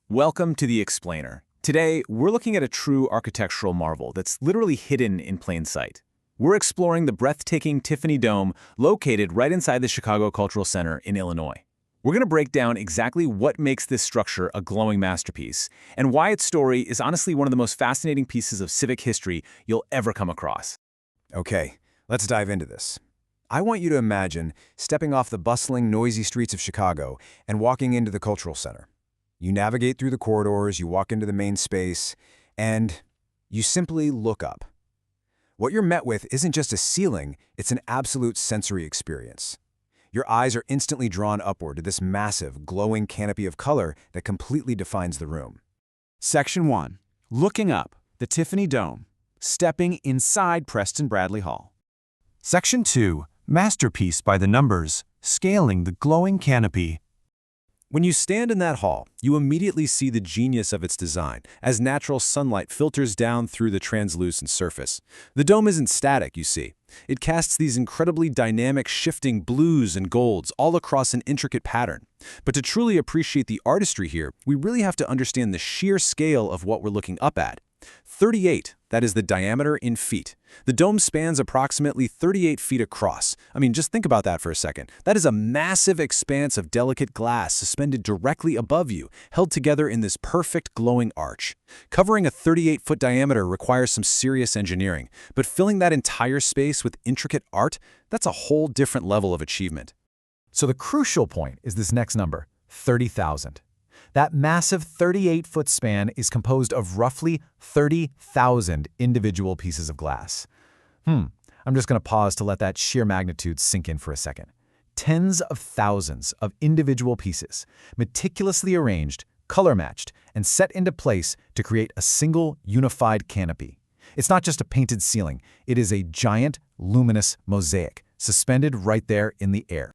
Welcome to The Explainer. Today, we're looking at a true architectural marvel that's literally hidden in plain sight. We're exploring the breathtaking Tiffany Dome located right inside the Chicago Cultural Center in Illinois. We're going to break down exactly what makes this structure a glowing masterpiece and why its story is honestly one of the most fascinating pieces of civic history you'll ever come across. Okay, let's dive into this. I want you to imagine stepping off the bustling, noisy streets of Chicago and walking into the Cultural Center. You navigate through the corridors, you walk into the main space, and you simply look up. What you're met with isn't just a ceiling, it's an absolute sensory experience. Your eyes are instantly drawn upward to this massive, glowing canopy of color that completely defines the room. Section 1. Looking up, the Tiffany Dome, stepping inside Preston Bradley Hall. Section 2. Masterpiece by the numbers, scaling the glowing canopy. When you stand in that hall, you immediately see the genius of its design as natural sunlight filters down through the translucent surface. The dome isn't static, you see. It casts these incredibly dynamic, shifting blues and golds all across an intricate pattern. But to truly appreciate the artistry here, we really have to understand the sheer scale of what we're looking up at. 38, that is the diameter in feet. The dome spans approximately 38 feet across. I mean, just think about that for a second. That is a massive expanse of delicate glass suspended directly above you, held together in this perfect glowing arch. Covering a 38-foot diameter requires some serious engineering, but filling that entire space with intricate art, that's a whole different level of achievement. So the crucial point is this next number, 30,000. That massive 38-foot span is composed of roughly 30,000 individual pieces of glass. I'm just going to pause to let that sheer magnitude sink in for a second. Tens of thousands of individual pieces, meticulously arranged, color-matched, and set into place to create a single unified canopy. It's not just a painted ceiling, it is a giant, luminous mosaic, suspended right there in the air.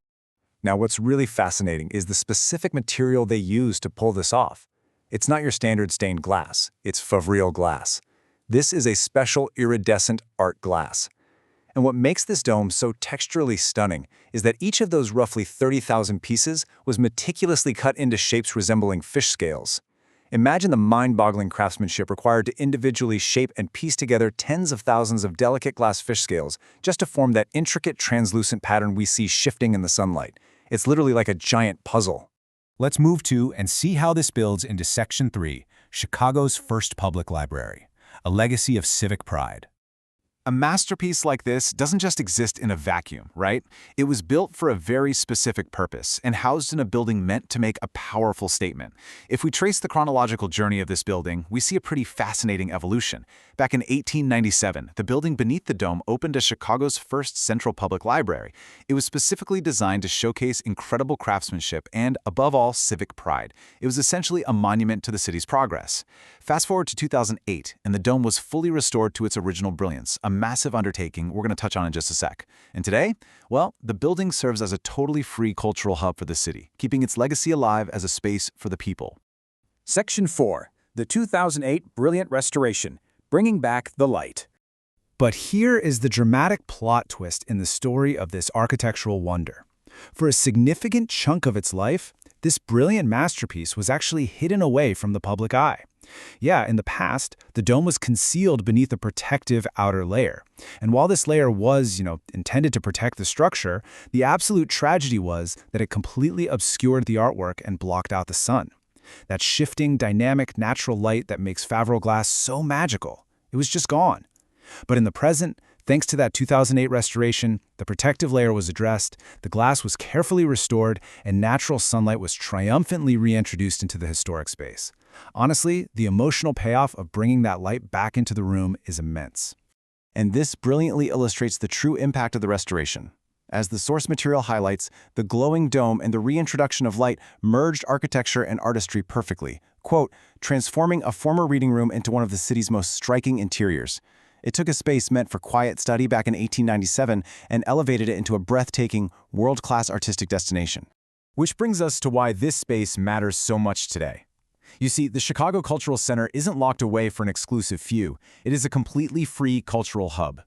Now, what's really fascinating is the specific material they use to pull this off. It's not your standard stained glass, it's Favril glass. This is a special iridescent art glass. And what makes this dome so texturally stunning is that each of those roughly 30,000 pieces was meticulously cut into shapes resembling fish scales. Imagine the mind-boggling craftsmanship required to individually shape and piece together tens of thousands of delicate glass fish scales just to form that intricate translucent pattern we see shifting in the sunlight. It's literally like a giant puzzle. Let's move to and see how this builds into Section 3, Chicago's first public library, a legacy of civic pride. A masterpiece like this doesn't just exist in a vacuum, right? It was built for a very specific purpose and housed in a building meant to make a powerful statement. If we trace the chronological journey of this building, we see a pretty fascinating evolution. Back in 1897, the building beneath the dome opened as Chicago's first central public library. It was specifically designed to showcase incredible craftsmanship and, above all, civic pride. It was essentially a monument to the city's progress. Fast forward to 2008, and the dome was fully restored to its original brilliance, a massive undertaking we're going to touch on in just a sec. And today, well, the building serves as a totally free cultural hub for the city, keeping its legacy alive as a space for the people. Section 4. The 2008 Brilliant Restoration, Bringing Back the Light. But here is the dramatic plot twist in the story of this architectural wonder. For a significant chunk of its life, this brilliant masterpiece was actually hidden away from the public eye. Yeah, in the past, the dome was concealed beneath a protective outer layer. And while this layer was, intended to protect the structure, the absolute tragedy was that it completely obscured the artwork and blocked out the sun. That shifting, dynamic, natural light that makes Favril glass so magical, it was just gone. But in the present, thanks to that 2008 restoration, the protective layer was addressed, the glass was carefully restored, and natural sunlight was triumphantly reintroduced into the historic space. Honestly, the emotional payoff of bringing that light back into the room is immense. And this brilliantly illustrates the true impact of the restoration. As the source material highlights, the glowing dome and the reintroduction of light merged architecture and artistry perfectly, quote, transforming a former reading room into one of the city's most striking interiors. It took a space meant for quiet study back in 1897 and elevated it into a breathtaking, world-class artistic destination. Which brings us to why this space matters so much today. You see, the Chicago Cultural Center isn't locked away for an exclusive few. It is a completely free cultural hub.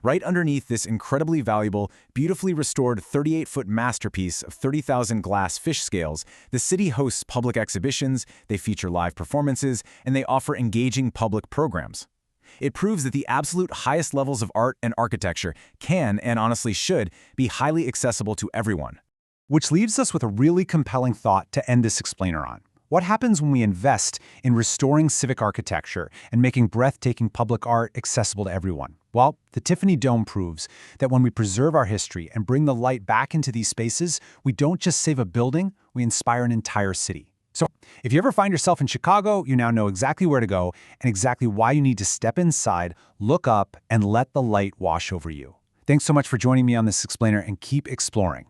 Right underneath this incredibly valuable, beautifully restored 38-foot masterpiece of 30,000 glass fish scales, the city hosts public exhibitions, they feature live performances, and they offer engaging public programs. It proves that the absolute highest levels of art and architecture can, and honestly should, be highly accessible to everyone. Which leaves us with a really compelling thought to end this explainer on. What happens when we invest in restoring civic architecture and making breathtaking public art accessible to everyone? Well, the Tiffany Dome proves that when we preserve our history and bring the light back into these spaces, we don't just save a building, we inspire an entire city. So, if you ever find yourself in Chicago, you now know exactly where to go and exactly why you need to step inside, look up, and let the light wash over you. Thanks so much for joining me on this explainer, and keep exploring.